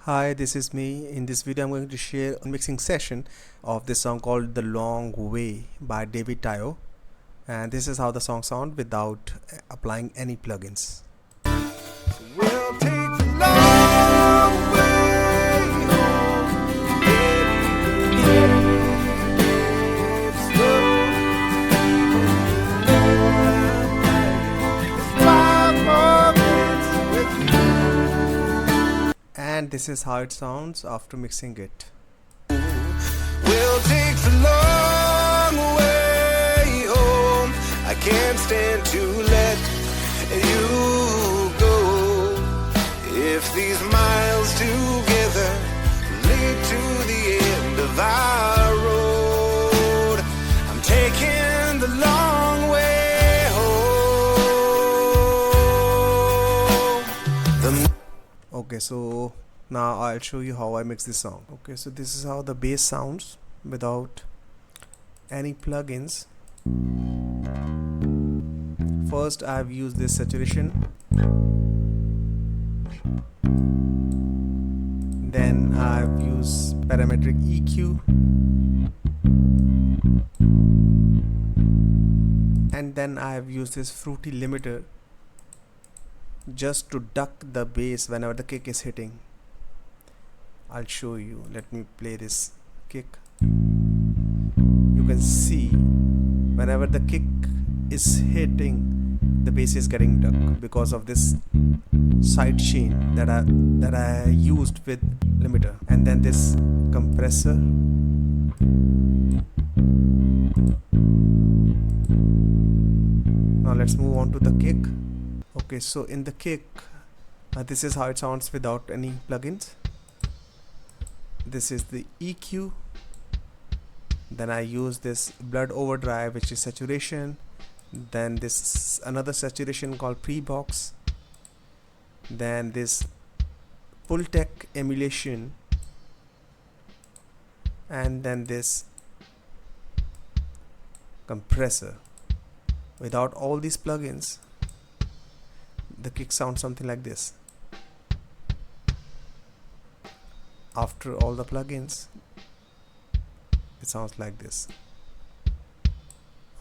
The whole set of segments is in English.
Hi, this is me. In this video, I'm going to share a mixing session of this song called The Long Way by David Tayo. And this is how the song sounds without applying any plugins. We'll take the long way home, baby. It's slow. 5 more minutes with you. And this is how it sounds after mixing it. We'll take the long way home. I can't stand to let you go. If these miles together lead to the end of our road, I'm taking the long way home. Okay, so now I'll show you how I mix this song. Okay, so this is how the bass sounds without any plugins. First, I've used this saturation. Then I've used parametric EQ, and then I've used this fruity limiter just to duck the bass whenever the kick is hitting. I'll show you. Let me play this kick. You can see whenever the kick is hitting, the bass is getting ducked because of this side chain that I used with limiter. And then this compressor. Now let's move on to the kick. Okay, so in the kick, this is how it sounds without any plugins. This is the EQ. Then I use this blood overdrive, which is saturation. Then this another saturation called pre-box. Then this Pultec emulation, and then this compressor. Without all these plugins, the kick sounds something like this. After all the plugins, it sounds like this.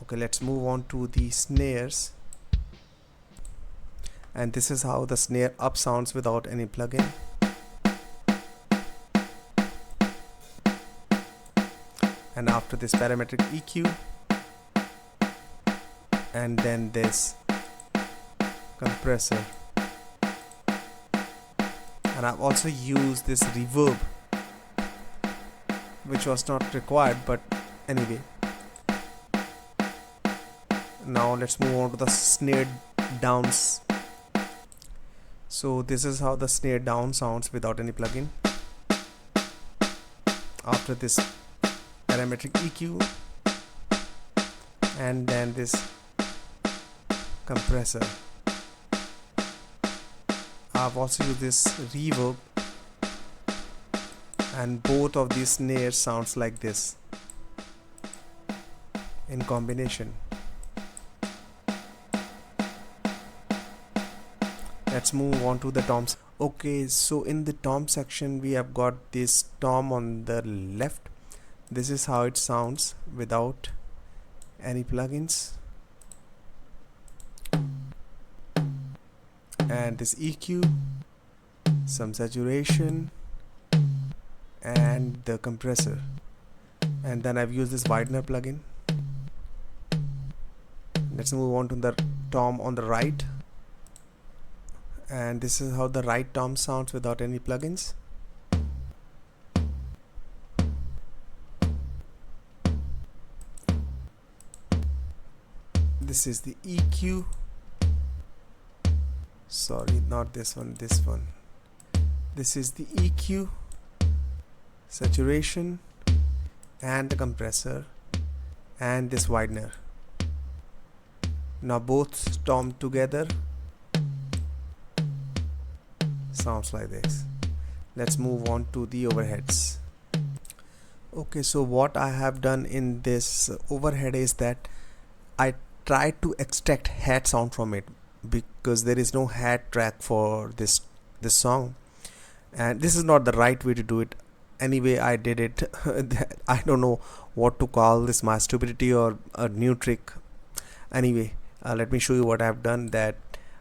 Okay, let's move on to the snares. And this is how the snare up sounds without any plugin. And after this parametric EQ, and then this compressor. And I've also used this reverb, which was not required, but anyway. Now let's move on to the snare downs. So this is how the snare down sounds without any plugin. After this parametric EQ, and then this compressor. I've also used this reverb, and both of these snares sounds like this in combination. Let's move on to the toms. Okay, so in the tom section we have got this tom on the left. This is how it sounds without any plugins. And this EQ, some saturation, and the compressor. And then I've used this widener plugin. Let's move on to the tom on the right. And this is how the right tom sounds without any plugins. This is the EQ. Sorry, not this one, this one. This is the EQ, saturation, and the compressor, and this widener. Now both tom together sounds like this. Let's move on to the overheads. Okay, so what I have done in this overhead is that I tried to extract hat sound from it, because there is no hat track for this song. and this is not the right way to do it. Anyway, I did it. I don't know what to call this, my stupidity or a new trick. Anyway, let me show you what I've done. That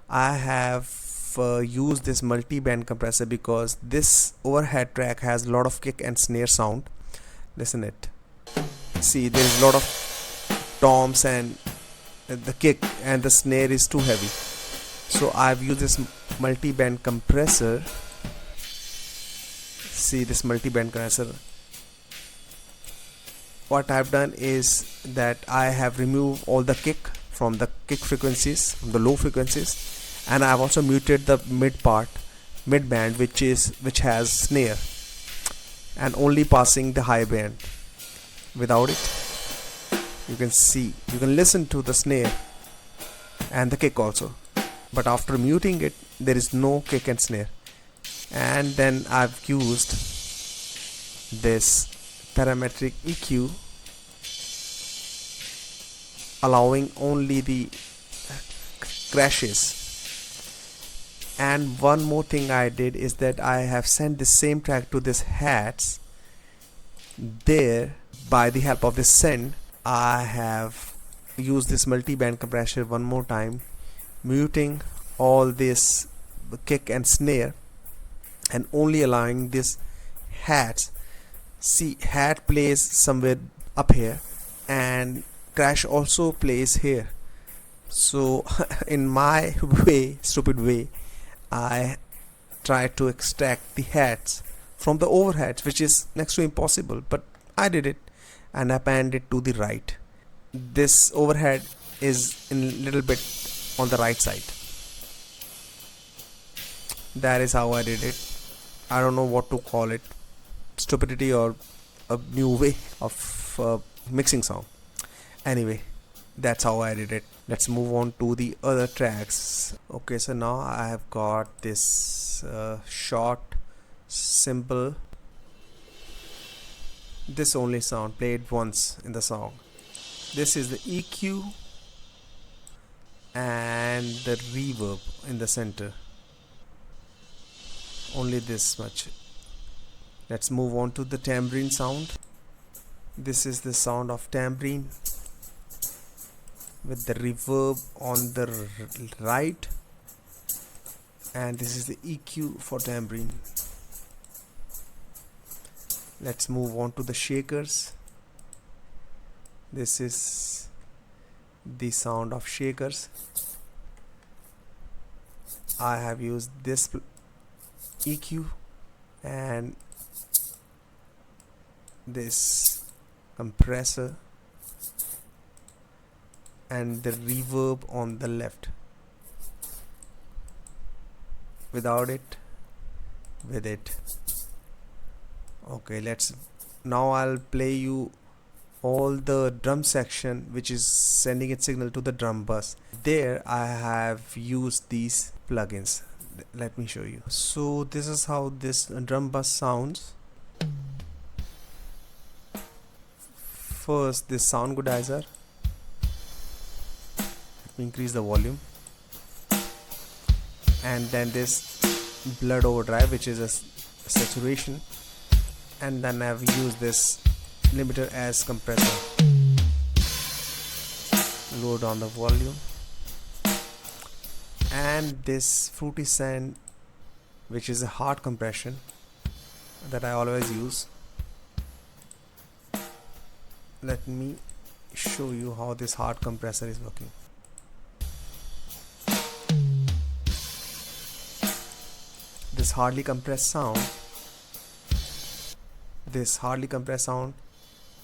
I have used this multi-band compressor because this overhead track has a lot of kick and snare sound. Listen it. See, there's a lot of toms and the kick and the snare is too heavy. So I've used this multi-band compressor. See this multi-band compressor. What I've done is that I have removed all the kick from the kick frequencies, from the low frequencies, and I've also muted the mid band, which has snare, and only passing the high band. Without it, you can listen to the snare and the kick also, but after muting it, there is no kick and snare. And then I've used this parametric EQ, allowing only the crashes. And one more thing I did is that I have sent the same track to this hats. There, by the help of this send, I have used this multi-band compressor one more time, muting all this kick and snare and only allowing this hats. See, hat plays somewhere up here and crash also plays here. So in my way, stupid way, I try to extract the hats from the overheads, which is next to impossible, but I did it, and I panned it to the right. This overhead is in a little bit on the right side. That is how I did it. I don't know what to call it, stupidity or a new way of mixing sound. Anyway, that's how I did it. Let's move on to the other tracks. Okay, so now I have got this short, simple, this only sound played once in the song. This is the EQ and the reverb in the center. Only this much. Let's move on to the tambourine sound. This is the sound of tambourine with the reverb on the right, and this is the EQ for tambourine. Let's move on to the shakers. This is the sound of shakers. I have used this EQ and this compressor and the reverb on the left. Without it, with it. Okay, now I'll play you all the drum section which is sending its signal to the drum bus. There I have used these plugins. Let me show you. So this is how this drum bus sounds. First, this sound goodizer. Let me increase the volume. And then this blood overdrive, which is a saturation. And then I've used this limiter as compressor. Lower down the volume. And this fruity sand, which is a hard compression that I always use. Let me show you how this hard compressor is working. This hardly compressed sound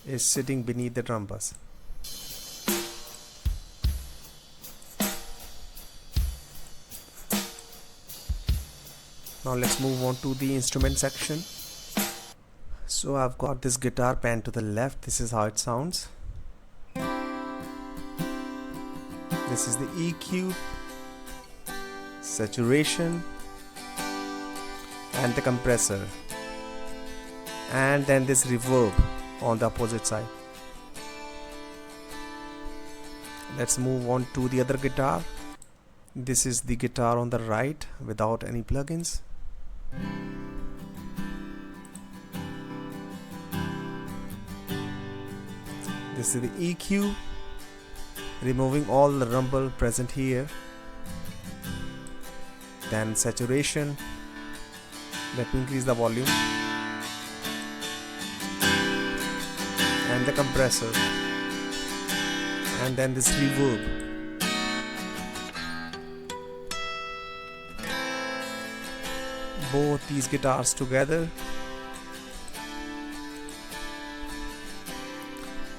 is sitting beneath the drum bus. Now let's move on to the instrument section. So I've got this guitar pan to the left. This is how it sounds. This is the EQ, saturation, and the compressor, and then this reverb on the opposite side. Let's move on to the other guitar. This is the guitar on the right without any plugins. This is the EQ, removing all the rumble present here. Then saturation. Let me increase the volume. And the compressor. And then this reverb. Both these guitars together.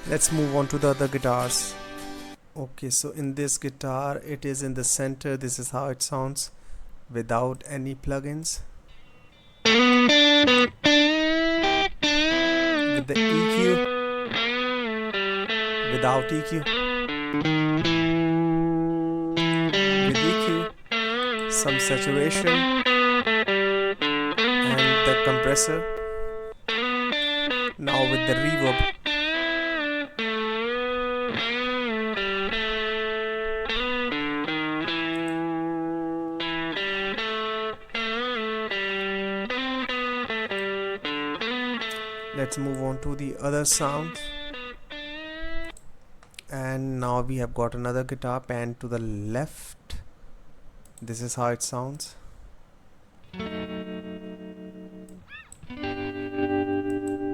Let's move on to the other guitars. Okay, so in this guitar, it is in the center. This is how it sounds without any plugins. With the EQ, without EQ, with EQ, some saturation, and the compressor. Now with the reverb. Let's move on to the other sound. And now we have got another guitar pan to the left. This is how it sounds.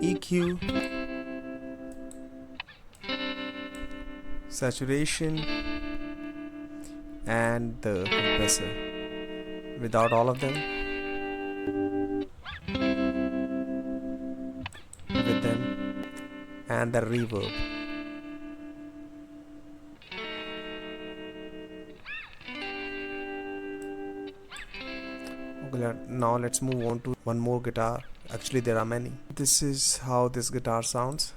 EQ, saturation, and the compressor. Without all of them. With them, and the reverb. Okay, now let's move on to one more guitar. Actually, there are many. This is how this guitar sounds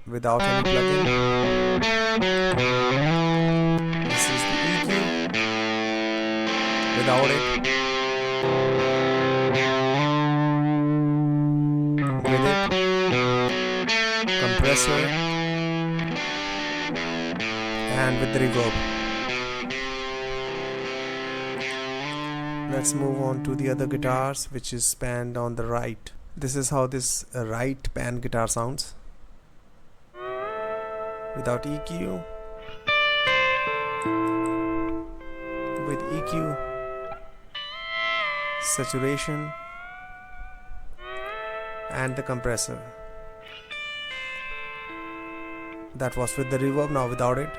without any plugin. This is the EQ without it. With it. Compressor. And with the reverb. Let's move on to the other guitars, which is panned on the right. This is how this right pan guitar sounds. Without EQ. With EQ. Saturation. And the compressor. That was with the reverb, now without it.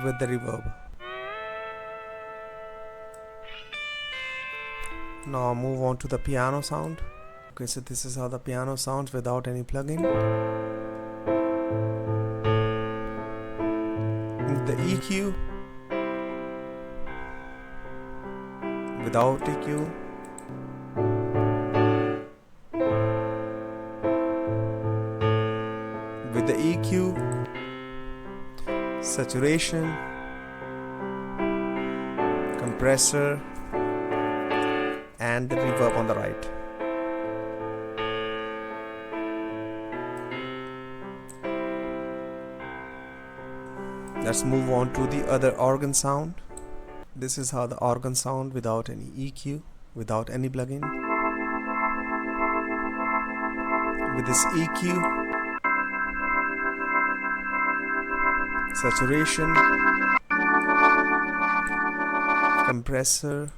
With the reverb. Now move on to the piano sound. Okay, so this is how the piano sounds without any plugin. The EQ. Without EQ. With the EQ. Saturation. Compressor. And the reverb on the right. Let's move on to the other organ sound. This is how the organ sound without any EQ, without any plugin. With this EQ, saturation, compressor,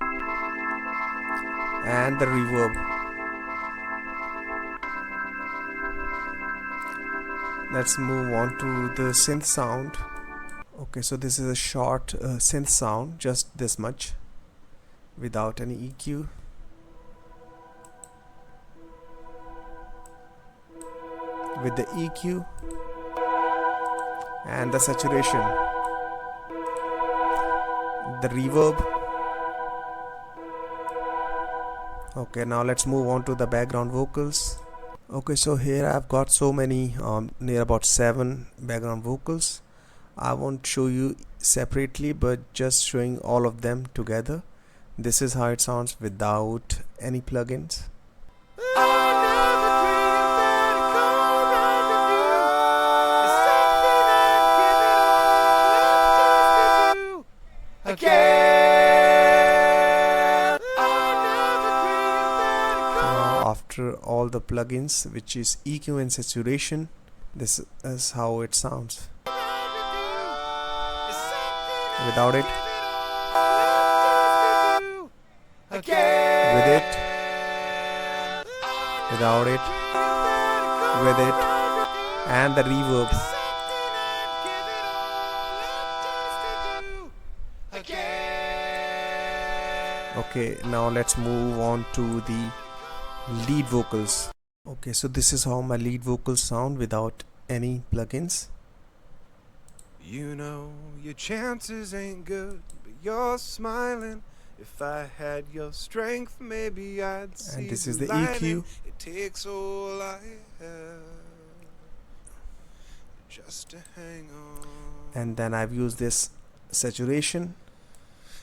and the reverb. Let's move on to the synth sound. Okay, so this is a short synth sound, just this much, without any EQ. With the EQ and the saturation, the reverb. Okay, now let's move on to the background vocals. Okay, so here I've got so many, near about 7 background vocals. I won't show you separately, but just showing all of them together. This is how it sounds without any plugins. After after all the plugins, which is EQ and saturation. This is how it sounds. Without it, with it, without it, with it, and the reverb. Okay, now let's move on to the lead vocals. Okay, so this is how my lead vocals sound without any plugins. You know your chances ain't good, but you're smiling. If I had your strength, maybe I'd see And this is the lining. EQ. It takes all I have just to hang on. And then I've used this saturation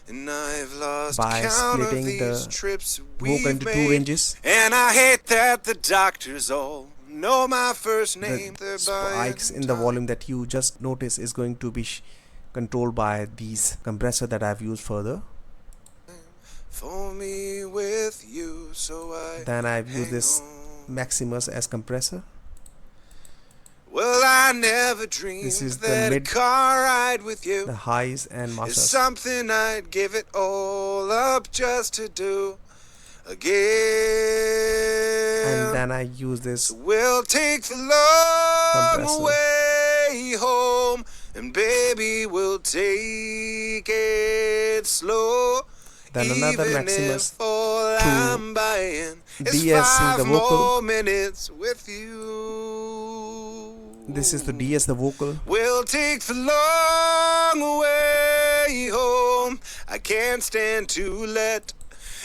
And I've lost by count of splitting these the trips vocal we've into two made. ranges. And I hate that the doctors all know my first name. The They're spikes buying in the time. volume that you just notice is going to be controlled by these compressor that I've used further. For me with you, so I Then I've used hang this on. Maximus as compressor. Well, I never dreamed This is the that a mid- car ride with you The highs and is masters. something I'd give it all up just to do again. And then I use this We'll take the long compressor. way home, and baby, we'll take it slow. Then another Even Maximus if all to I'm buying is de-essing the 5 vocal. more minutes with you. This is to de-ess the vocal. We'll take the long way home. I can't stand to let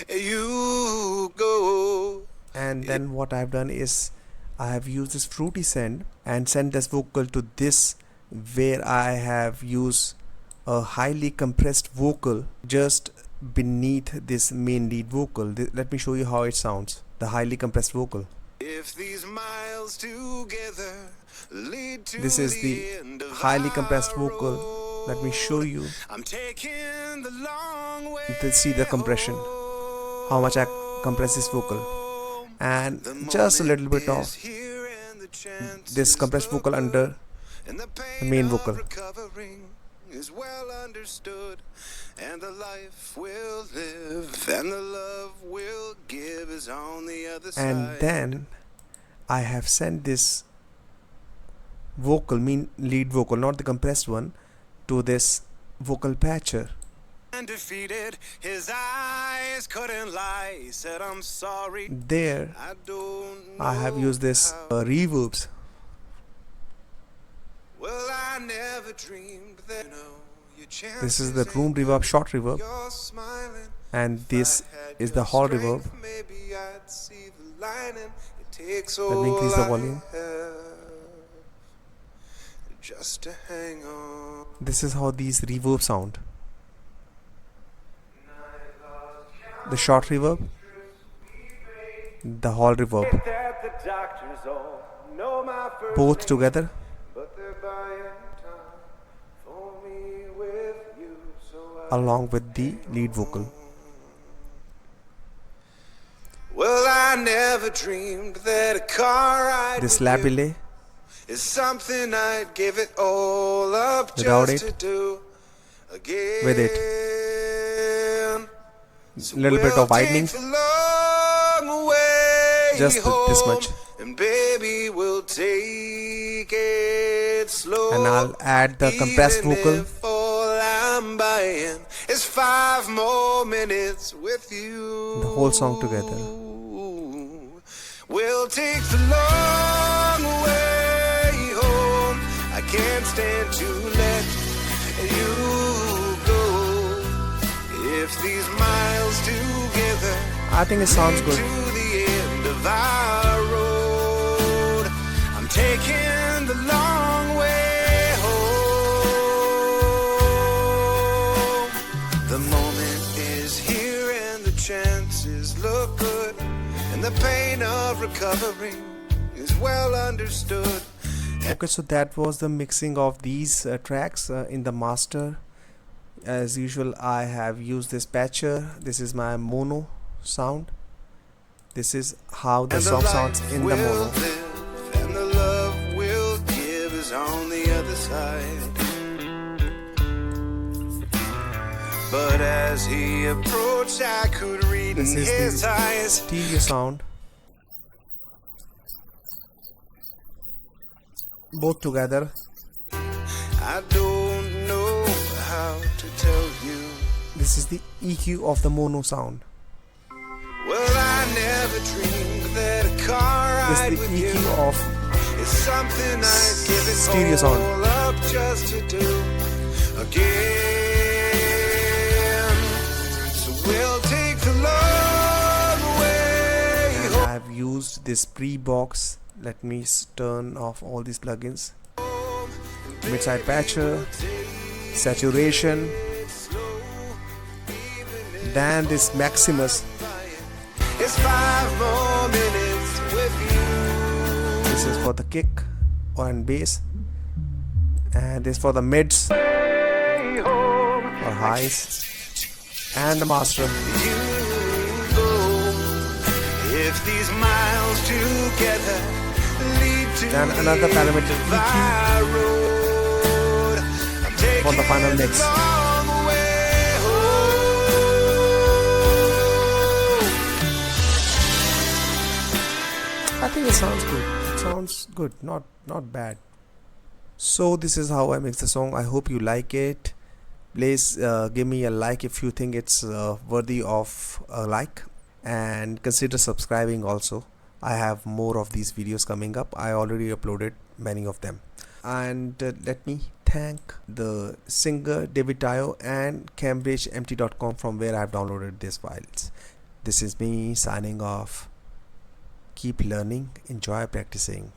you go. And then what I've done is I have used this fruity send and sent this vocal to this, where I have used a highly compressed vocal just beneath this main lead vocal. Let me show you how it sounds, the highly compressed vocal. If these miles together lead to This is the end of highly our compressed vocal. Let me show road, you I'm taking the long way to see the compression, how much I compress this vocal, and just a little bit of this compressed vocal under the main vocal. Recovering is well understood, and the life we'll live and the love we'll give is on the other side. And then I have sent this vocal, mean lead vocal, not the compressed one, to this vocal patcher. Defeated, his eyes couldn't lie. He said, I'm sorry. There I don't know I have used this how. reverbs. Well, I never dreamed that, your This is the chances room ain't reverb, short reverb, you're smiling. and If this I had is your the hall strength, reverb. maybe I'd see the lining. It takes Let me increase the volume. Just to hang on. This is how these reverb sound. The short reverb, the hall reverb, That the doctors all know my first both name, together. but they're buying time for me with you, so I Along with the lead vocal. Well, I never dreamed that a car ride This with lab you relay is something I'd give it all up Without just it, to do again. with it. So Little bit we'll of widening, take the long way just this home, much. and baby, we'll take it slow. And I'll add the compressed Even vocal. if all I'm buying is 5 more minutes with you. The whole song together. We'll take the long way home. I can't stand to let you go. If these miles together I think it sounds lead good. to the end of our road, I'm taking the long way home. The moment is here and the chances look good, and the pain of recovering is well understood. Okay, so that was the mixing of these tracks in the master. As usual, I have used this patcher. This is my mono sound. This is how the And the song sounds life in the will mono. live, and the love we'll give is on the other side. But as he approached, I could read in This is his the eyes. stereo sound. Both together. I don't know how to tell you. This is the EQ of the mono sound. Well, I never dreamed that a car This ride is the with you EQ of is something I'd give it stereo sound. all up just to do again. So we'll take the long way And home. I have used this pre-box. Let me turn off all these plugins. Mid-side patcher, saturation, then this Maximus. It's 5 more minutes with you. This is for the kick and bass, and this for the mids or highs, and the master. You go. If these miles together lead to Then another parameter EQ my road, I'm taking for the final mix. the long way home. I think it sounds good. It sounds good, not bad. So this is how I mix the song. I hope you like it. Please give me a like if you think it's worthy of a like, and consider subscribing also. I have more of these videos coming up. I already uploaded many of them. And let me thank the singer David Tayo and CambridgeMT.com from where I have downloaded these files. This is me signing off. Keep learning, enjoy practicing.